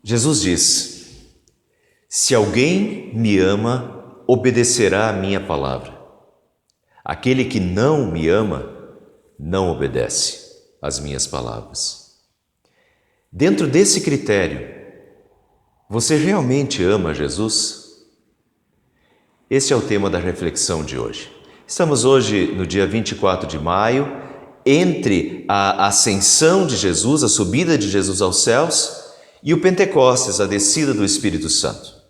Jesus diz: se alguém me ama, obedecerá à minha palavra. Aquele que não me ama, não obedece às minhas palavras. Dentro desse critério, você realmente ama Jesus? Esse é o tema da reflexão de hoje. Estamos hoje no dia 24 de maio, entre a ascensão de Jesus, a subida de Jesus aos céus, e o Pentecostes, a descida do Espírito Santo.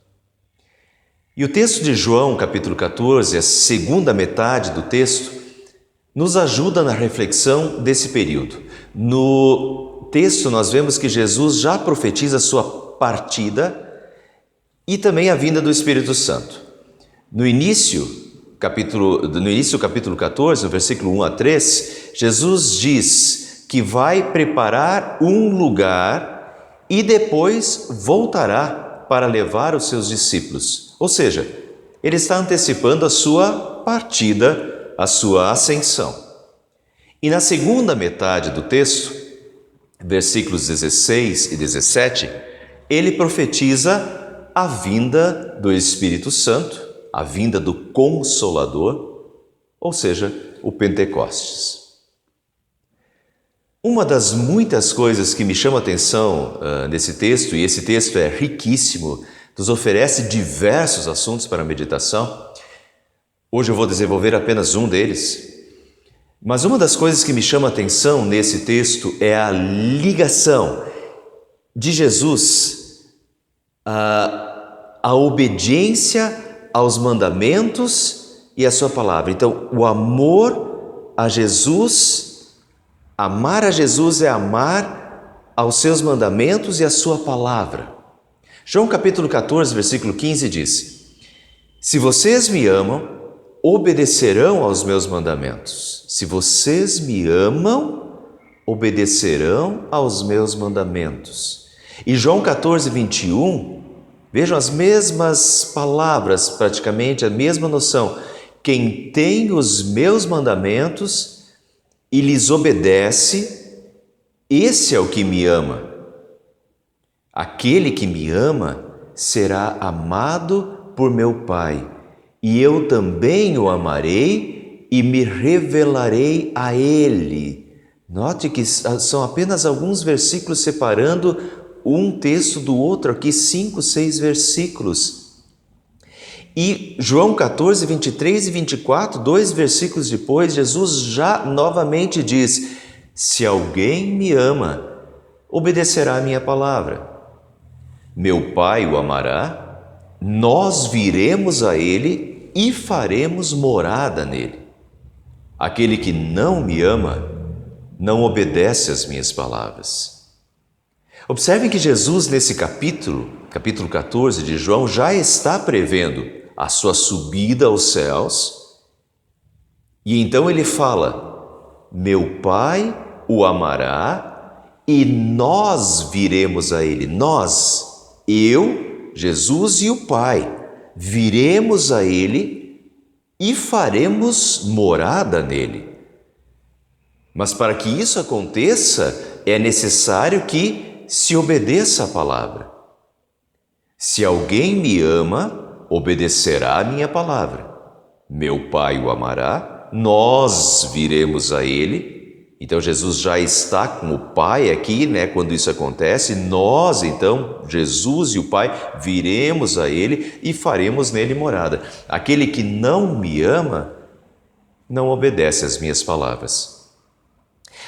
E o texto de João, capítulo 14, a segunda metade do texto, nos ajuda na reflexão desse período. No texto nós vemos que Jesus já profetiza a sua partida e também a vinda do Espírito Santo. No início do capítulo 14, no versículo 1 a 3, Jesus diz que vai preparar um lugar e depois voltará para levar os seus discípulos. Ou seja, ele está antecipando a sua partida, a sua ascensão. E na segunda metade do texto, versículos 16 e 17, ele profetiza a vinda do Espírito Santo, a vinda do Consolador, ou seja, o Pentecostes. Uma das muitas coisas que me chama a atenção nesse texto, e esse texto é riquíssimo, nos oferece diversos assuntos para meditação. Hoje eu vou desenvolver apenas um deles. Mas uma das coisas que me chama a atenção nesse texto é a ligação de Jesus à obediência aos mandamentos e à sua palavra. Então, o amor a Jesus, amar a Jesus é amar aos seus mandamentos e à sua palavra. João capítulo 14, versículo 15 diz: se vocês me amam, obedecerão aos meus mandamentos. Se vocês me amam, obedecerão aos meus mandamentos. E João 14, 21, vejam as mesmas palavras, praticamente a mesma noção. Quem tem os meus mandamentos e lhes obedece, esse é o que me ama. Aquele que me ama será amado por meu Pai, e eu também o amarei e me revelarei a ele. Note que são apenas alguns versículos separando um texto do outro, aqui 5, 6 versículos. E João 14, 23 e 24, 2 versículos depois, Jesus já novamente diz: se alguém me ama, obedecerá a minha palavra. Meu Pai o amará, nós viremos a ele e faremos morada nele. Aquele que não me ama, não obedece às minhas palavras. Observem que Jesus, nesse capítulo 14 de João, já está prevendo a sua subida aos céus. E então ele fala: meu Pai o amará e nós viremos a ele. Nós, eu, Jesus e o Pai, viremos a ele e faremos morada nele. Mas para que isso aconteça, é necessário que se obedeça a palavra. Se alguém me ama, obedecerá a minha palavra. Meu Pai o amará, nós viremos a ele. Então Jesus já está com o Pai aqui, quando isso acontece. Nós, então, Jesus e o Pai, viremos a ele e faremos nele morada. Aquele que não me ama, não obedece às minhas palavras.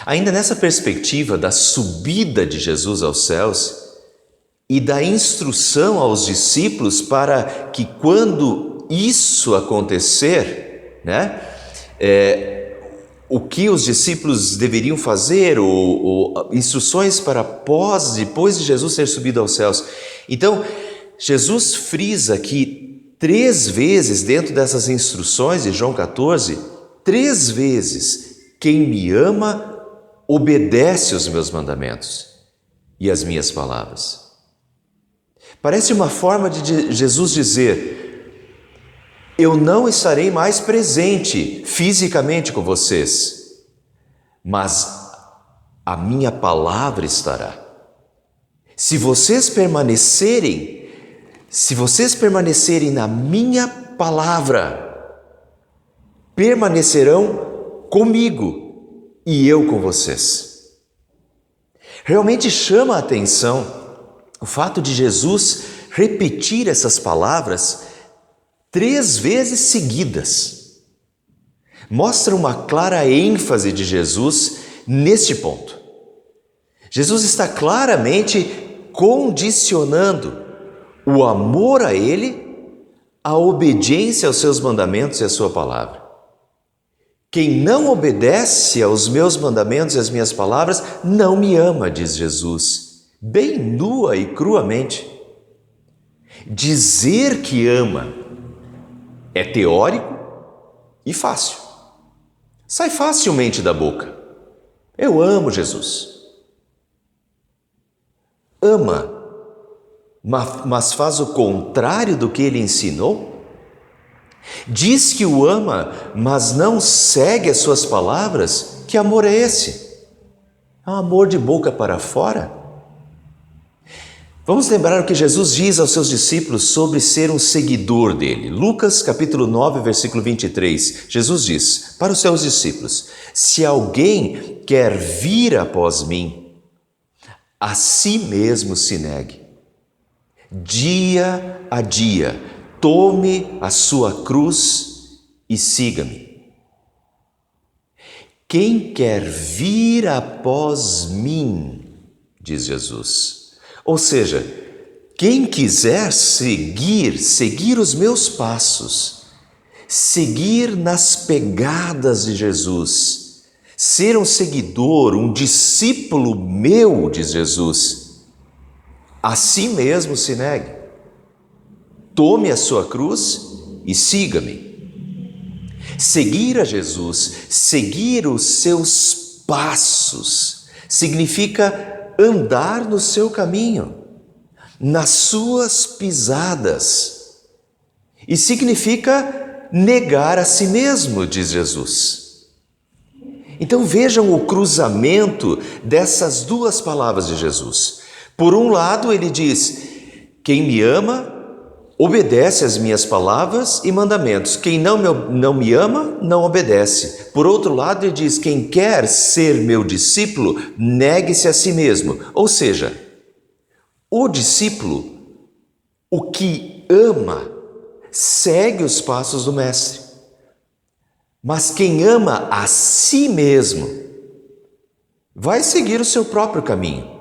Ainda nessa perspectiva da subida de Jesus aos céus e da instrução aos discípulos para que quando isso acontecer, o que os discípulos deveriam fazer, ou instruções para depois de Jesus ter subido aos céus. Então, Jesus frisa aqui 3 vezes dentro dessas instruções de João 14, 3 vezes: quem me ama, obedece os meus mandamentos e as minhas palavras. Parece uma forma de Jesus dizer: eu não estarei mais presente fisicamente com vocês, mas a minha palavra estará. Se vocês permanecerem na minha palavra, permanecerão comigo e eu com vocês. Realmente chama a atenção o fato de Jesus repetir essas palavras 3 vezes seguidas. Mostra uma clara ênfase de Jesus neste ponto. Jesus está claramente condicionando o amor a Ele à obediência aos seus mandamentos e à sua palavra. Quem não obedece aos meus mandamentos e às minhas palavras não me ama, diz Jesus, bem nua e cruamente. Dizer que ama é teórico e fácil. Sai facilmente da boca. Eu amo Jesus. Ama, mas faz o contrário do que ele ensinou? Diz que o ama, mas não segue as suas palavras? Que amor é esse? É um amor de boca para fora? Vamos lembrar o que Jesus diz aos seus discípulos sobre ser um seguidor dele. Lucas capítulo 9, versículo 23. Jesus diz para os seus discípulos: se alguém quer vir após mim, a si mesmo se negue. Dia a dia, tome a sua cruz e siga-me. Quem quer vir após mim, diz Jesus. Ou seja, quem quiser seguir os meus passos, seguir nas pegadas de Jesus, ser um seguidor, um discípulo meu, diz Jesus, a si mesmo se negue. Tome a sua cruz e siga-me. Seguir a Jesus, seguir os seus passos, significa andar no seu caminho, nas suas pisadas. E significa negar a si mesmo, diz Jesus. Então vejam o cruzamento dessas 2 palavras de Jesus. Por um lado ele diz: quem me ama, obedece às minhas palavras e mandamentos. Quem não me ama, não obedece. Por outro lado ele diz: quem quer ser meu discípulo, negue-se a si mesmo. Ou seja, o discípulo, o que ama, segue os passos do Mestre. Mas quem ama a si mesmo vai seguir o seu próprio caminho.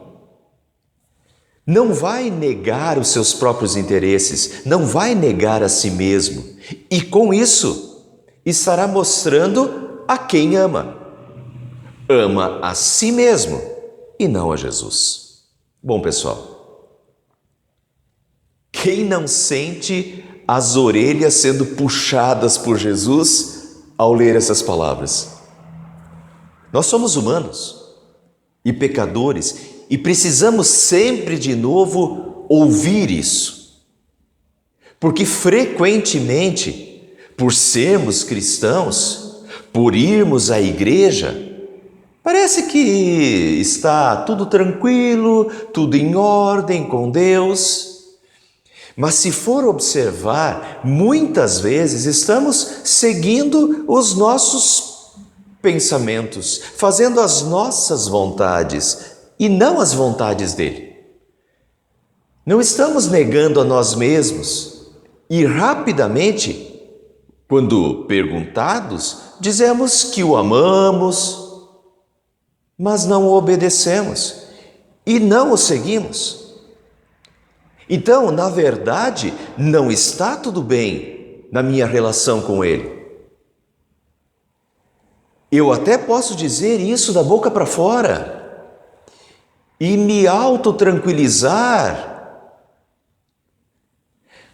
Não vai negar os seus próprios interesses, não vai negar a si mesmo. E com isso, estará mostrando a quem ama. Ama a si mesmo e não a Jesus. Bom, pessoal, quem não sente as orelhas sendo puxadas por Jesus ao ler essas palavras? Nós somos humanos e pecadores e precisamos sempre de novo ouvir isso. Porque frequentemente, por sermos cristãos, por irmos à igreja, parece que está tudo tranquilo, tudo em ordem com Deus. Mas se for observar, muitas vezes estamos seguindo os nossos pensamentos, fazendo as nossas vontades e não as vontades dele. Não estamos negando a nós mesmos e rapidamente, quando perguntados, dizemos que o amamos, mas não o obedecemos e não o seguimos. Então, na verdade, não está tudo bem na minha relação com Ele. Eu até posso dizer isso da boca para fora e me autotranquilizar.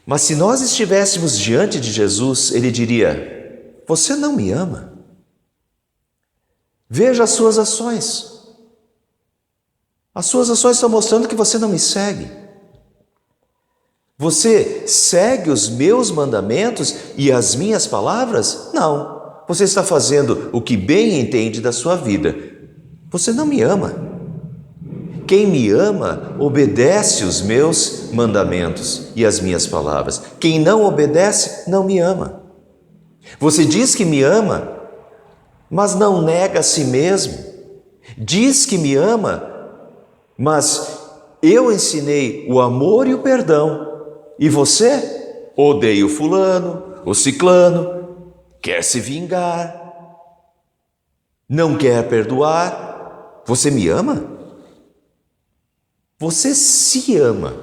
Mas se nós estivéssemos diante de Jesus, Ele diria: você não me ama. Veja as suas ações. As suas ações estão mostrando que você não me segue. Você segue os meus mandamentos e as minhas palavras? Não. Você está fazendo o que bem entende da sua vida. Você não me ama. Quem me ama, obedece os meus mandamentos e as minhas palavras. Quem não obedece, não me ama. Você diz que me ama, mas não nega a si mesmo. Diz que me ama, mas eu ensinei o amor e o perdão. E você odeia o fulano, o ciclano, quer se vingar, não quer perdoar. Você me ama? Você se ama.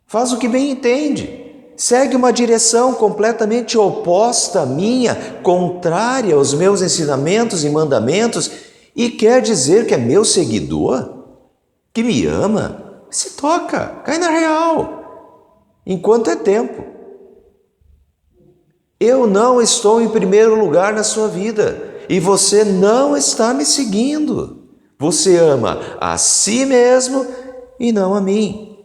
Faz o que bem entende. Segue uma direção completamente oposta à minha, contrária aos meus ensinamentos e mandamentos, e quer dizer que é meu seguidor? Que me ama? Se toca, cai na real, enquanto é tempo. Eu não estou em primeiro lugar na sua vida e você não está me seguindo. Você ama a si mesmo e não a mim.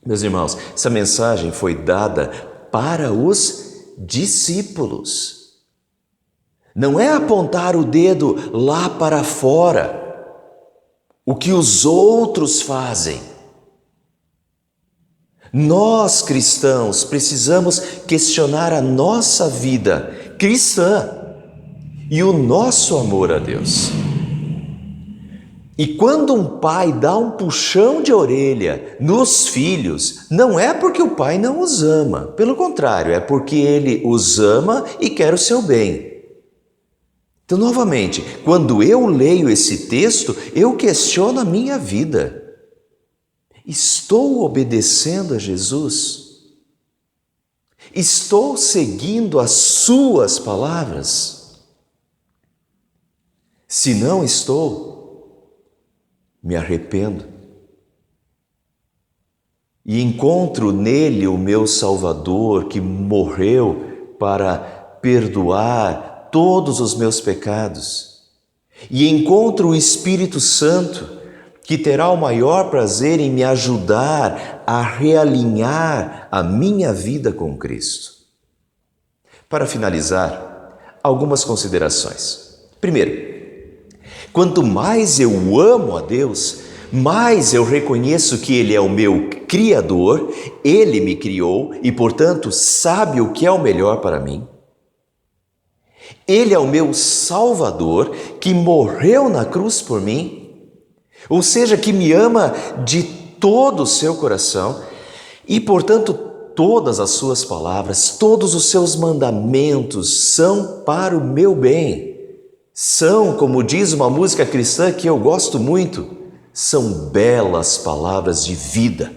Meus irmãos, essa mensagem foi dada para os discípulos. Não é apontar o dedo lá para fora, o que os outros fazem. Nós, cristãos, precisamos questionar a nossa vida cristã e o nosso amor a Deus. E quando um pai dá um puxão de orelha nos filhos, não é porque o pai não os ama, pelo contrário, é porque ele os ama e quer o seu bem. Então, novamente, quando eu leio esse texto, eu questiono a minha vida. Estou obedecendo a Jesus? Estou seguindo as suas palavras? Se não estou, me arrependo e encontro nele o meu Salvador que morreu para perdoar todos os meus pecados, e encontro o Espírito Santo que terá o maior prazer em me ajudar a realinhar a minha vida com Cristo. Para finalizar, algumas considerações. Primeiro, quanto mais eu amo a Deus, mais eu reconheço que Ele é o meu Criador, Ele me criou e, portanto, sabe o que é o melhor para mim. Ele é o meu Salvador, que morreu na cruz por mim, ou seja, que me ama de todo o seu coração e, portanto, todas as suas palavras, todos os seus mandamentos são para o meu bem. São, como diz uma música cristã que eu gosto muito, são belas palavras de vida.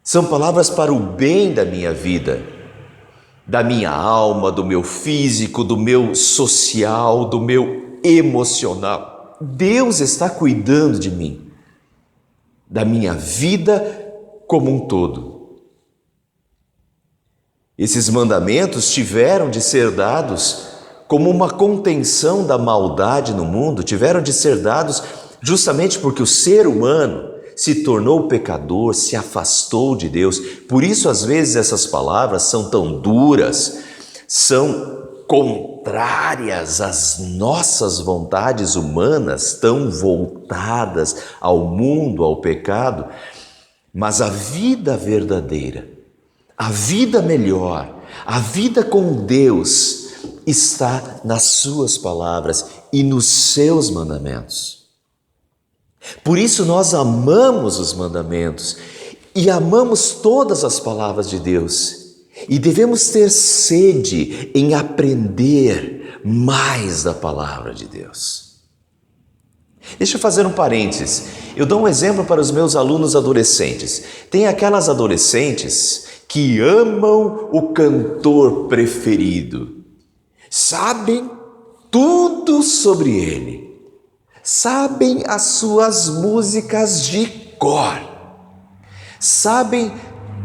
São palavras para o bem da minha vida, da minha alma, do meu físico, do meu social, do meu emocional. Deus está cuidando de mim, da minha vida como um todo. Esses mandamentos tiveram de ser dados como uma contenção da maldade no mundo, tiveram de ser dados justamente porque o ser humano se tornou pecador, se afastou de Deus. Por isso, às vezes, essas palavras são tão duras, são contrárias às nossas vontades humanas, tão voltadas ao mundo, ao pecado. Mas a vida verdadeira, a vida melhor, a vida com Deus está nas suas palavras e nos seus mandamentos. Por isso nós amamos os mandamentos e amamos todas as palavras de Deus. E devemos ter sede em aprender mais da palavra de Deus. Deixa eu fazer um parênteses. Eu dou um exemplo para os meus alunos adolescentes. Tem aquelas adolescentes que amam o cantor preferido. Sabem tudo sobre ele. Sabem as suas músicas de cor. Sabem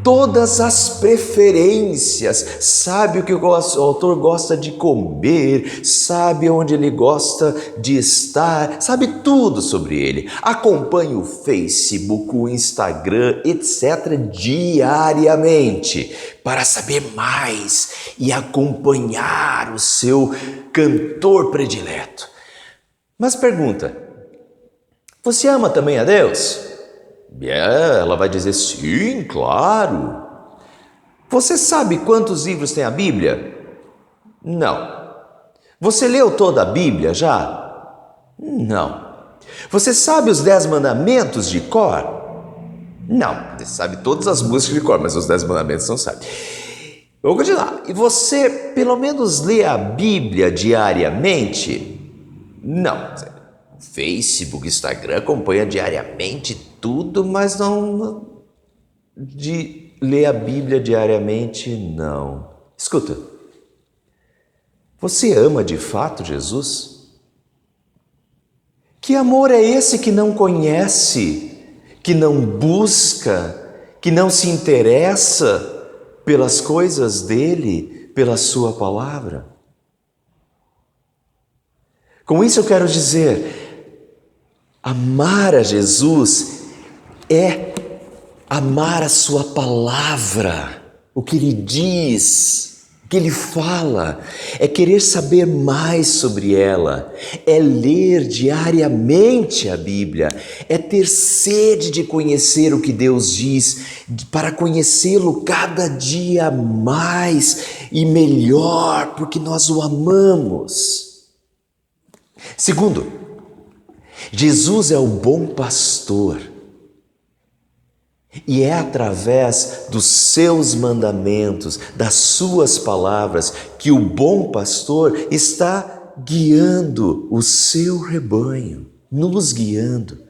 todas as preferências, sabe o que o autor gosta de comer, sabe onde ele gosta de estar, sabe tudo sobre ele. Acompanha o Facebook, o Instagram, etc. diariamente para saber mais e acompanhar o seu cantor predileto. Mas pergunta, Você ama também a Deus? Ela vai dizer, sim, claro. Você sabe quantos livros tem a Bíblia? Não. Você leu toda a Bíblia já? Não. Você sabe os 10 mandamentos de cor? Não. Você sabe todas as músicas de cor, mas os 10 mandamentos não sabe. Vou continuar. E você pelo menos lê a Bíblia diariamente? Não. Facebook, Instagram acompanha diariamente tudo, mas não de ler a Bíblia diariamente, não. Escuta, você ama de fato Jesus? Que amor é esse que não conhece, que não busca, que não se interessa pelas coisas dele, pela sua palavra? Com isso eu quero dizer, amar a Jesus é amar a sua palavra, o que ele diz, o que ele fala, é querer saber mais sobre ela, é ler diariamente a Bíblia, é ter sede de conhecer o que Deus diz, para conhecê-lo cada dia mais e melhor, porque nós o amamos. Segundo, Jesus é o bom pastor e é através dos seus mandamentos, das suas palavras, que o bom pastor está guiando o seu rebanho, nos guiando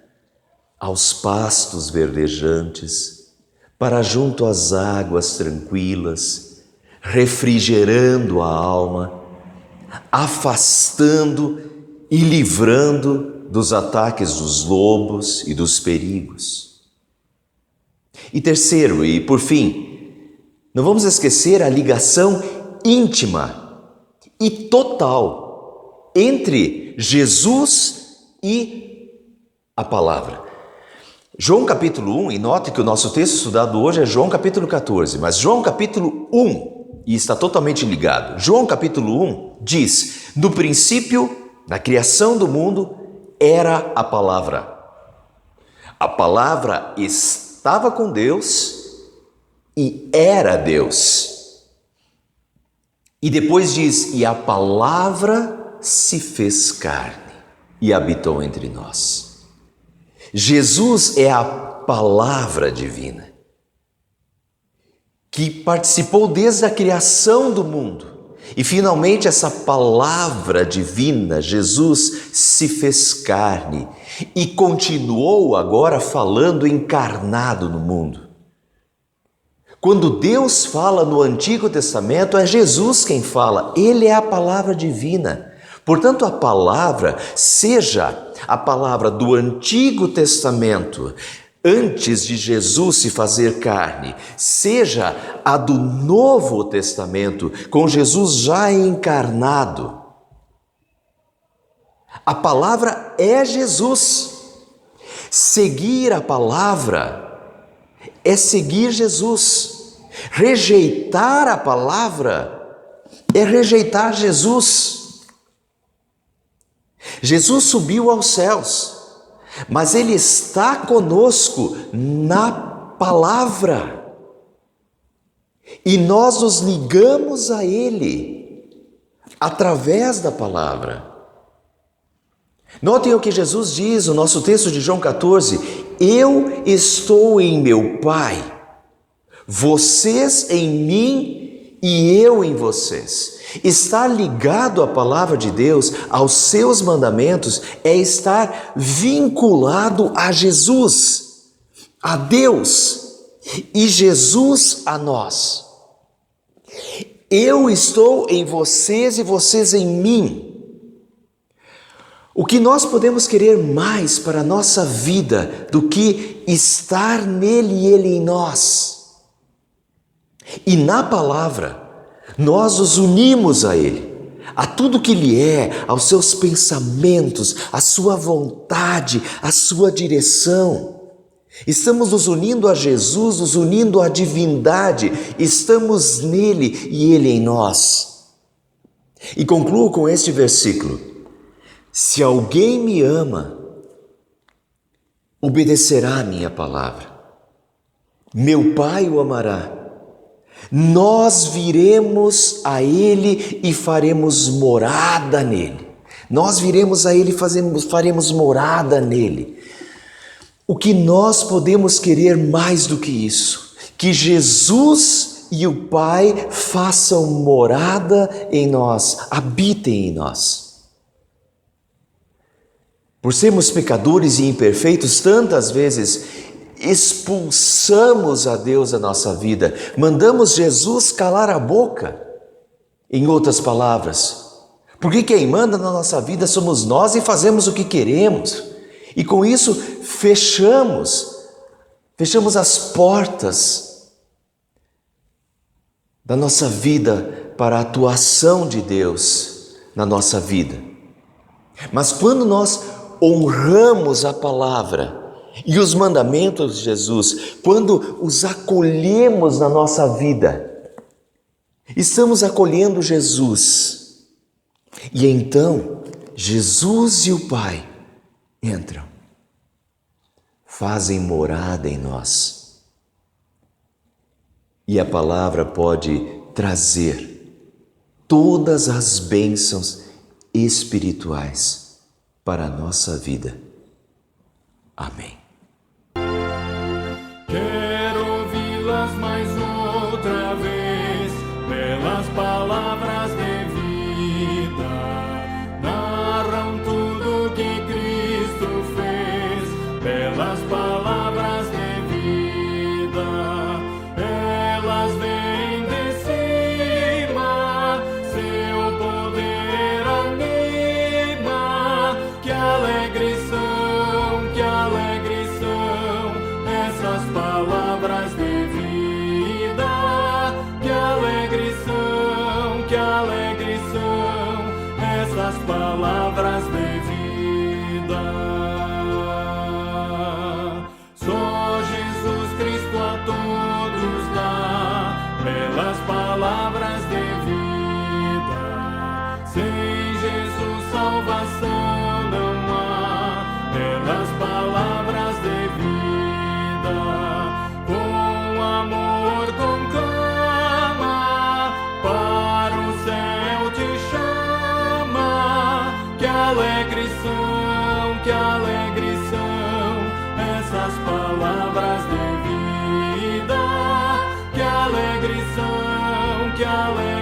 aos pastos verdejantes, para junto às águas tranquilas, refrigerando a alma, afastando e livrando dos ataques dos lobos e dos perigos. E terceiro, e por fim, não vamos esquecer a ligação íntima e total entre Jesus e a palavra. João capítulo 1, e note que o nosso texto estudado hoje é João capítulo 14, mas João capítulo 1, e está totalmente ligado. João capítulo 1 diz, no princípio, na criação do mundo, era a palavra. A palavra estava com Deus e era Deus. E depois diz, e a palavra se fez carne e habitou entre nós. Jesus é a palavra divina, que participou desde a criação do mundo. E finalmente essa palavra divina, Jesus, se fez carne e continuou agora falando encarnado no mundo. Quando Deus fala no Antigo Testamento, é Jesus quem fala, Ele é a palavra divina. Portanto, a palavra, seja a palavra do Antigo Testamento, antes de Jesus se fazer carne, seja a do Novo Testamento, com Jesus já encarnado. A palavra é Jesus. Seguir a palavra é seguir Jesus. Rejeitar a palavra é rejeitar Jesus. Jesus subiu aos céus, mas Ele está conosco na palavra. E nós nos ligamos a Ele através da palavra. Notem o que Jesus diz no nosso texto de João 14: eu estou em meu Pai, vocês em mim e eu em vocês. Estar ligado à palavra de Deus, aos seus mandamentos, é estar vinculado a Jesus, a Deus, e Jesus a nós. Eu estou em vocês e vocês em mim. O que nós podemos querer mais para a nossa vida do que estar nele e ele em nós? E na palavra, nós nos unimos a ele, a tudo que ele é, aos seus pensamentos, à sua vontade, à sua direção. Estamos nos unindo a Jesus, nos unindo à divindade, estamos nele e ele em nós. E concluo com este versículo: se alguém me ama, obedecerá a minha palavra. Meu Pai o amará. Nós viremos a Ele e faremos morada nele. Nós viremos a Ele e faremos morada nele. O que nós podemos querer mais do que isso? Que Jesus e o Pai façam morada em nós, habitem em nós. Por sermos pecadores e imperfeitos, tantas vezes expulsamos a Deus da nossa vida, mandamos Jesus calar a boca. Em outras palavras, porque quem manda na nossa vida somos nós e fazemos o que queremos. E com isso fechamos as portas da nossa vida para a atuação de Deus na nossa vida. Mas quando nós honramos a palavra e os mandamentos de Jesus, quando os acolhemos na nossa vida, estamos acolhendo Jesus. E então, Jesus e o Pai entram, fazem morada em nós. E a palavra pode trazer todas as bênçãos espirituais para a nossa vida. Amém. Quero ouvi-las mais outra vez, pelas palavras de vida, narram tudo que Cristo fez, pelas palavras de vida, elas vêm de cima, seu poder anima, que alegre são, que alegre são essas palavras de vida, que alegre são, que alegre são essas palavras de vida. Só Jesus Cristo a todos dá, pelas palavras de vida. Sem Jesus salvação não há, pelas palavras de vida. Com amor conclama, para o céu te chama, que alegre são, que alegre são essas palavras de vida, que alegre são, que alegre